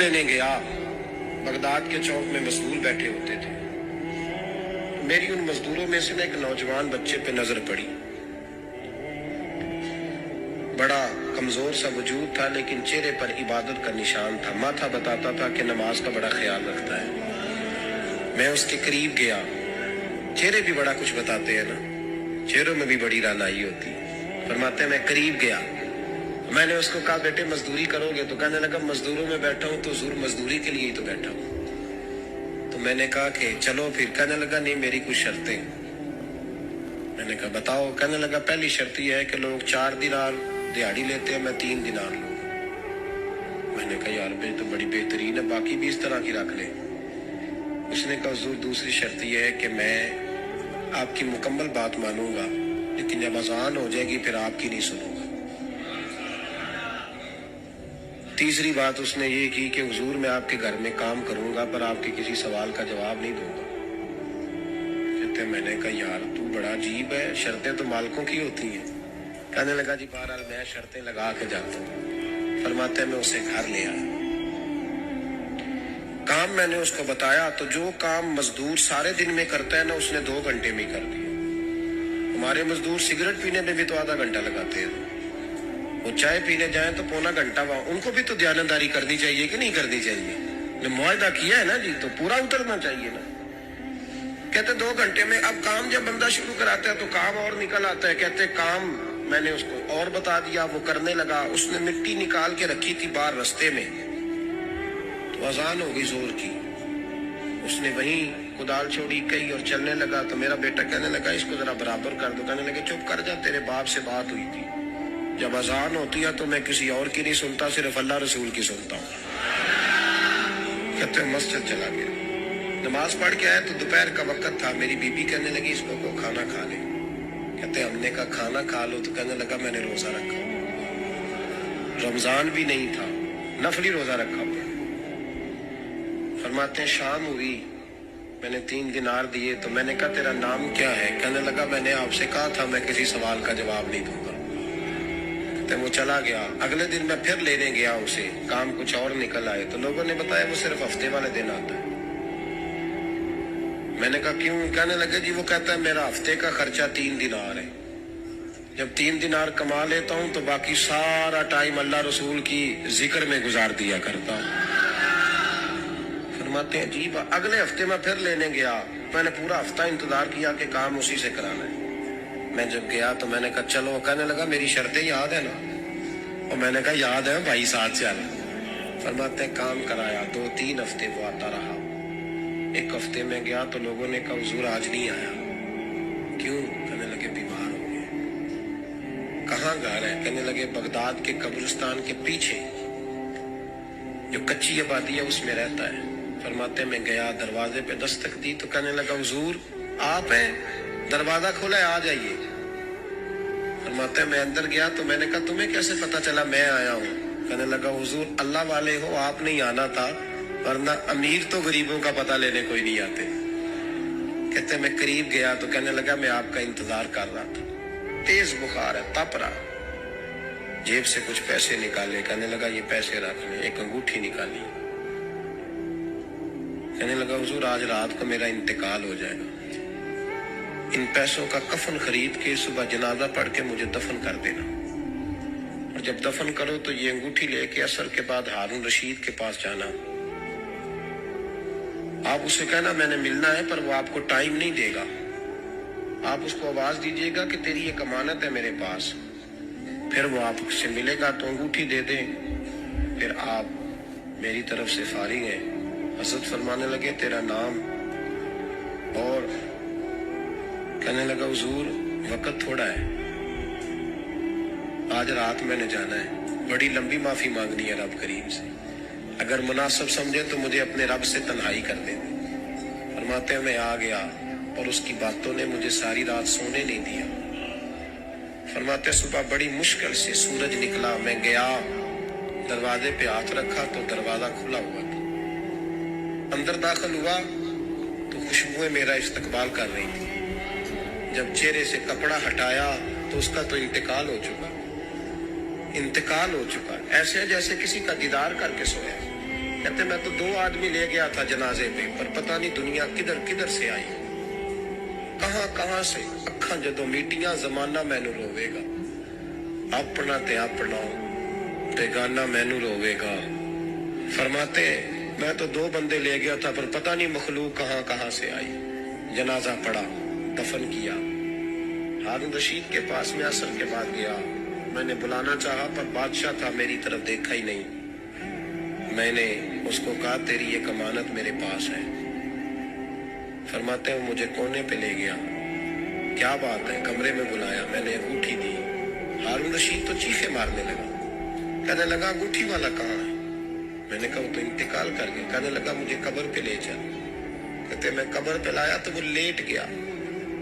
लेने गया, बगदाद के चौक में मजदूर बैठे होते थे। मेरी उन मजदूरों में से एक नौजवान बच्चे पे नजर पड़ी। बड़ा कमजोर सा वजूद था, लेकिन चेहरे पर इबादत का निशान था। माथा बताता था कि नमाज का बड़ा ख्याल रखता है। मैं उसके करीब गया। चेहरे भी बड़ा कुछ बताते हैं ना, चेहरों में भी बड़ी रानाई होती है। फरमाते हैं मैं करीब गया, मैंने उसको कहा बेटे मजदूरी करोगे? तो कहने लगा मजदूरों में बैठा हूं तो हुजूर मजदूरी के लिए ही तो बैठा हूं। तो मैंने कहा कि चलो फिर। कहने लगा नहीं मेरी कुछ शर्तें। मैंने कहा बताओ? कहने लगा पहली शर्त यह है कि लोग 4 दिनार दिहाड़ी लेते हैं, मैं 3 दिनार लूंगा। मैंने कहा यार भाई तो बड़ी बेहतरीन है, बाकी भी इस तरह की रख ले। उसने कहा हुजूर दूसरी शर्त यह है कि मैं आपकी मुकम्मल बात मानूंगा, लेकिन जब अजान हो जाएगी फिर आपकी नहीं सुनूंगा। तीसरी बात उसने ये की कि हुजूर मैं आपके घर में काम करूंगा पर आपके किसी सवाल का जवाब नहीं दूंगा। कहते मैंने कहा यार तू बड़ा अजीब है, शर्तें तो मालिकों की होती हैं। कहने लगा जी बहरहाल मैं शर्तें लगा के जाता हूँ। फरमाते मैं उसे घर ले आया। काम मैंने उसको बताया तो जो काम मजदूर सारे दिन में करता है ना, उसने 2 घंटे में कर दिया। हमारे मजदूर सिगरेट पीने में भी तो आधा घंटा लगाते हैं, वो चाय पीने जाए तो पौना घंटा। उनको भी तो ध्यानदारी करनी चाहिए कि नहीं करनी चाहिए? मुआहदा किया है ना जी, तो पूरा उतरना चाहिए ना। कहते 2 घंटे में। अब काम जब बंदा शुरू कराता है तो काम और निकल आता है। कहते काम मैंने उसको और बता दिया, वो करने लगा। उसने मिट्टी निकाल के रखी थी बाहर रास्ते में, तो अजान हो गई जोर की। उसने वहीं कुदाल छोड़ी कही और चलने लगा। तो मेरा बेटा कहने लगा इसको जरा बराबर कर दो। कहने लगे चुप कर जा, तेरे बाप से बात हुई थी। जब अजान होती है तो मैं किसी और की नहीं सुनता, सिर्फ अल्लाह रसूल की सुनता हूँ। कहते मस्जिद चला गया, नमाज पढ़ के आया तो दोपहर का वक्त था। मेरी बीबी कहने लगी इसको को खाना खा ले। कहते हमने कहा खाना खा लो। तो कहने लगा मैंने रोजा रखा, रमजान भी नहीं था, नफली रोजा रखा। फरमाते शाम हुई, मैंने 3 दिनार दिए। तो मैंने कहा तेरा नाम क्या है? कहने लगा मैंने आपसे कहा था मैं किसी सवाल का जवाब नहीं दूंगा। वो चला गया। अगले दिन मैं फिर लेने गया उसे, काम कुछ और निकल आए। तो लोगों ने बताया वो सिर्फ हफ्ते वाले दिन आता है। मैंने कहा क्यों? कहने लगे जी वो कहता है मेरा हफ्ते का खर्चा 3 दिनार है। जब 3 दिनार कमा लेता हूं तो बाकी सारा टाइम अल्लाह रसूल की जिक्र में गुजार दिया करता हूं। फरमाते हैं अजीब। अगले हफ्ते मैं फिर लेने गया, मैंने पूरा हफ्ता इंतजार किया कि काम उसी से कराना है। मैं जब गया तो मैंने कहा चलो। कहने लगा मेरी शर्तें याद है ना? और मैंने कहा याद है भाई, साथ चल। फरमाते काम कराया। 2-3 हफ्ते वो आता रहा। एक हफ्ते में गया तो लोगों ने कहा हुजूर आज नहीं आया। क्यों? कहने लगे बीमार हो गए। कहाँ घर है? कहने लगे बगदाद के कब्रिस्तान के पीछे जो कच्ची आबादी है उसमें रहता है। फरमाते मैं गया, दरवाजे पे दस्तक दी तो कहने लगा हुजूर आप हैं? दरवाजा खोला है, आ जाइए। फरमाते मैं अंदर गया तो मैंने कहा तुम्हें कैसे पता चला मैं आया हूँ? कहने लगा हुजूर अल्लाह वाले हो, आप नहीं आना था, वरना अमीर तो गरीबों का पता लेने कोई नहीं आते। कहते मैं करीब गया तो कहने लगा मैं आपका इंतजार कर रहा था, तेज बुखार है, तप रहा। जेब से कुछ पैसे निकाले, कहने लगा ये पैसे रख ले। एक अंगूठी निकाली। कहने लगा हुजूर आज रात को मेरा इंतकाल हो जाएगा, इन पैसों का कफन खरीद के सुबह जनाजा पढ़ के मुझे दफन कर देना, और जब दफन करो तो ये अंगूठी लेके असर के बाद हारून रशीद के पास जाना। आप उसे कहना मैंने मिलना है पर वो आपको टाइम नहीं देगा। आप उसको आवाज दीजिएगा कि तेरी एक अमानत है मेरे पास। फिर वो आपसे मिलेगा तो अंगूठी दे दे, फिर आप मेरी तरफ से फारिग हैं। हजरत फरमाने लगे तेरा नाम? और कहने लगा हुजूर वक्त थोड़ा है, आज रात मैंने जाना है, बड़ी लंबी माफी मांगनी है रब करीम से, अगर मुनासिब समझे तो मुझे अपने रब से तन्हाई कर दे। फरमाते मैं आ गया और उसकी बातों ने मुझे सारी रात सोने नहीं दिया। फरमाते सुबह बड़ी मुश्किल से सूरज निकला, मैं गया दरवाजे पे हाथ रखा तो दरवाजा खुला हुआ था। अंदर दाखिल हुआ तो खुशबुएं मेरा इस्तकबाल कर रही थी। जब चेहरे से कपड़ा हटाया तो उसका तो इंतकाल हो चुका, ऐसे जैसे किसी का दीदार करके सोया। कहते मैं तो 2 आदमी ले गया था जनाजे पे, पर पता नहीं दुनिया किधर किधर से आई, कहां कहां से। अखा जदों मीटियां जमाना मैनू रोवेगा, अपना ते अपना बेगाना मैनू रोवेगा। फरमाते मैं तो 2 बंदे ले गया था, पर पता नहीं मखलूक कहां कहां से आई। जनाजा पड़ा, दफन किया। हारून रशीद के पास में असर के बाद गया, मैंने बुलाना चाहा पर बादशाह था, मेरी तरफ देखा ही नहीं। मैंने उसको कहा तेरी एक अमानत मेरे पास है। फरमाते हैं मुझे कोने पे ले गया, क्या बात है, कमरे में बुलाया, मैंने अंगूठी दी। हारून रशीद तो चीखे मारने लगा, कहने लगा अंगूठी वाला कहाँ है। मैंने कहा वो तो इंतकाल कर गया। कहने लगा मुझे कब्र पे ले चल। कहते मैं कब्र पे लाया तो वो लेट गया,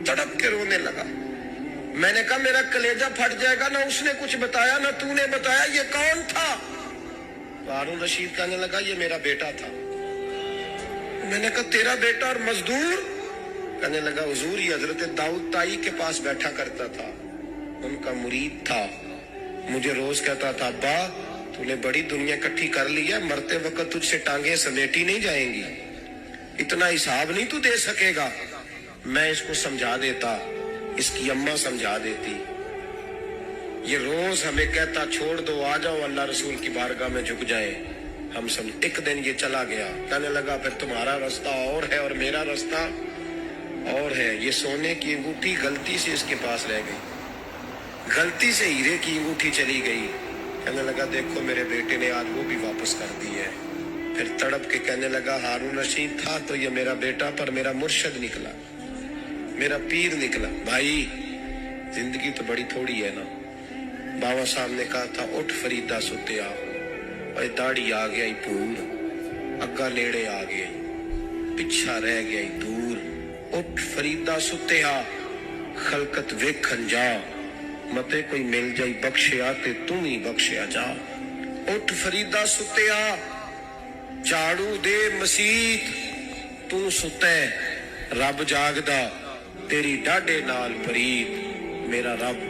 तड़प के रोने लगा। मैंने कहा मेरा कलेजा फट जाएगा, ना उसने कुछ बताया ना तूने बताया, ये कौन था। हारून रशीद कहने लगा ये मेरा बेटा था। मैंने कहा तेरा बेटा और मजदूर। कहने लगा हुजूर ये हजरत दाऊद ताई के पास बैठा करता था, उनका मुरीद था। मुझे रोज कहता था अब्बा तूने बड़ी दुनिया इकट्ठी कर ली है, मरते वक्त तुझसे टांगे समेटी नहीं जाएंगी, इतना हिसाब नहीं तू दे सकेगा। मैं इसको समझा देता, इसकी अम्मा समझा देती। ये रोज हमें कहता छोड़ दो, आ जाओ अल्लाह रसूल की बारगाह में झुक जाए। हम सब एक दिन ये चला गया, कहने लगा फिर तुम्हारा रास्ता और है और मेरा रास्ता और है। ये सोने की अंगूठी गलती से इसके पास रह गई, गलती से हीरे की अंगूठी चली गई। कहने लगा देखो मेरे बेटे ने आज वो भी वापस कर दी है। फिर तड़प के कहने लगा हारून रशीद था तो ये मेरा बेटा, पर मेरा मुर्शद निकला, मेरा पीर निकला। भाई जिंदगी तो बड़ी थोड़ी है ना। बाबा साहब ने कहा था उठ फरीदा सुतिया, और दाढ़ी आ गया पूर, अग्गा नेड़े आ गया, पिछा रह गया दूर। उठ फरीदा सुतिया, खलकत वेखन जा, मते कोई मिल जाई बख्शिया ते तू ही बख्शिया जा। उठ फरीदा सुतिया, झाड़ू दे मसीत, तू सुते रब जागदा, तेरी डाढे नाल परीत, मेरा रब